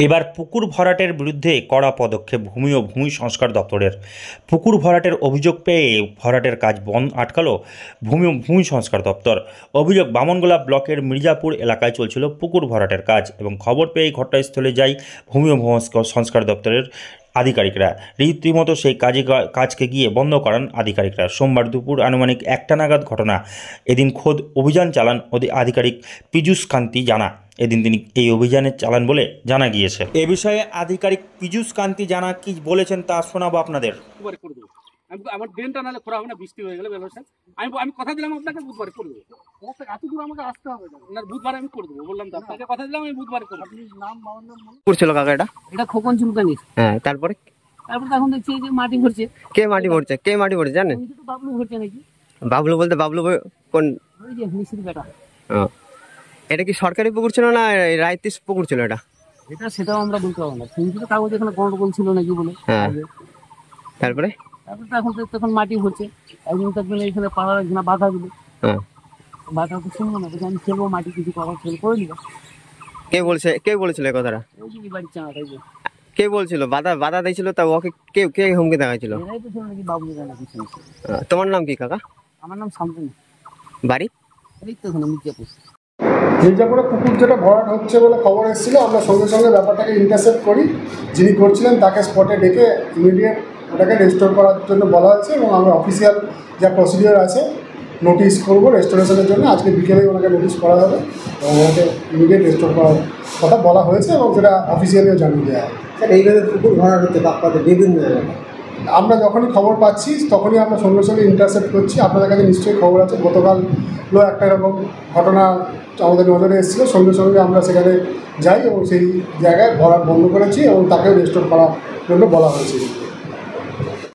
এবার পুকুর ভরাটের বিরুদ্ধে কড়া পদক্ষেপ ভূমি ও ভূমি সংস্কার দপ্তরের। পুকুর ভরাটের অভিযোগ পেয়ে ভরাটের কাজ আটকালো ভূমি ও ভূমি সংস্কার দপ্তর। অভিযোগ, বামনগোলা ব্লকের মির্জাপুর এলাকায় চলছিল পুকুর ভরাটের কাজ এবং খবর পেয়ে ঘটনাস্থলে যায় ভূমি ও ভূমি সংস্কার দপ্তরের আধিকারিকরা। রীতিমতো সেই কাজকে গিয়ে বন্ধ করান আধিকারিকরা। সোমবার দুপুর আনুমানিক 1টা নাগাদ ঘটনা। এদিন খোদ অভিযান চালান আধিকারিক পীযূষ কান্তি জানা। এদিন তিনি এই অভিযানে চালান বলে জানা গিয়েছে। এ বিষয়ে আধিকারিক পীযূষ কান্তি জানা কি বলেছেন তা শোনাবো আপনাদের। আমার ড্রেনটা নাহলে খোঁড়া হবে না, বৃষ্টি হয়ে গেলে ব্যবস্থা আমি কথা দিলাম আপনাকে বুধবারে করে দেবো। এত দূর আমাকে আসতে হবে না, বুধবারে আমি করে দেবো বললাম তো আপনাকে, কথা দিলাম আমি বুধবারে করে দেবো। নাম বাবার নাম করছিল কাকা এটা খোকন চুলকানি। হ্যাঁ, তারপরে এখন দেখছি যে মাটি ভরছে। কে মাটি ভরছে জানেন? বাবলু ভরছে নাকি? বাবলু বলতে বাবলু কোন? ওই যে মিস্ত্রি বেটা। এটা কি সরকারি পুকুর ছিল না রায়তিস পুকুর ছিল? এটা সেটাও আমরা বলতে পারবো না, কিন্তু কাগজ এখানে গন্ডগোল ছিল নাকি বলে। হ্যাঁ, তারপরে তখন মাটি ভরছে। একদিন তখন এখানে পাড়ার এখানে বাধা দিল। হ্যাঁ, বাধা তো শুনবো না, আমি খেলবো মাটি কিছু করার করে নিব। কে বলেছিল এই কথাটা? ওই যে বাড়ির চাঁড়াটাই। কে বলছিল? বাধা দিয়েছিল তা ওকে কে হুমকি দেখাচ্ছিল? এরাই তো ছিল নাকি বাবলু নাকি শুনছে। তোমার নাম কি কাকা? আমার নাম শান্তনু। বাড়ি? এই তো এখানে মির্জাপুর। মির্জাপুরে পুকুর যেটা ভরাট হচ্ছে বলে খবর এসেছিল, আমরা সঙ্গে সঙ্গে ব্যাপারটাকে ইন্টারসেপ্ট করি। যিনি করছিলেন তাকে স্পটে ডেকে ইমিডিয়েট ওটাকে রেস্টোর করার জন্য বলা হয়েছে এবং আমরা অফিসিয়াল যা প্রসিডিওর আছে নোটিশ করব রেস্টোরেশনের জন্য। আজকে বিকেলে ওনাকে নোটিশ করা হবে এবং ওনাকে ইমিডিয়েট রেস্টোর করার কথা বলা হয়েছে এবং সেটা অফিসিয়ালিও জানিয়ে দেওয়া হবে। স্যার, এইভাবে পুকুর ভরাট হচ্ছে বাপ্পাতে বিভিন্ন জায়গায়। আমরা যখনই খবর পাচ্ছি তখনই আমরা সঙ্গে সঙ্গে ইন্টারসেপ্ট করছি। আপনাদের কাছে নিশ্চয়ই খবর আছে, গতকালও একটা এরকম ঘটনা আমাদের নজরে এসেছিলো। সঙ্গে সঙ্গে আমরা সেখানে যাই এবং সেই জায়গায় ভরাট বন্ধ করেছি এবং তাকেও রেস্টোর করার জন্য বলা হয়েছে।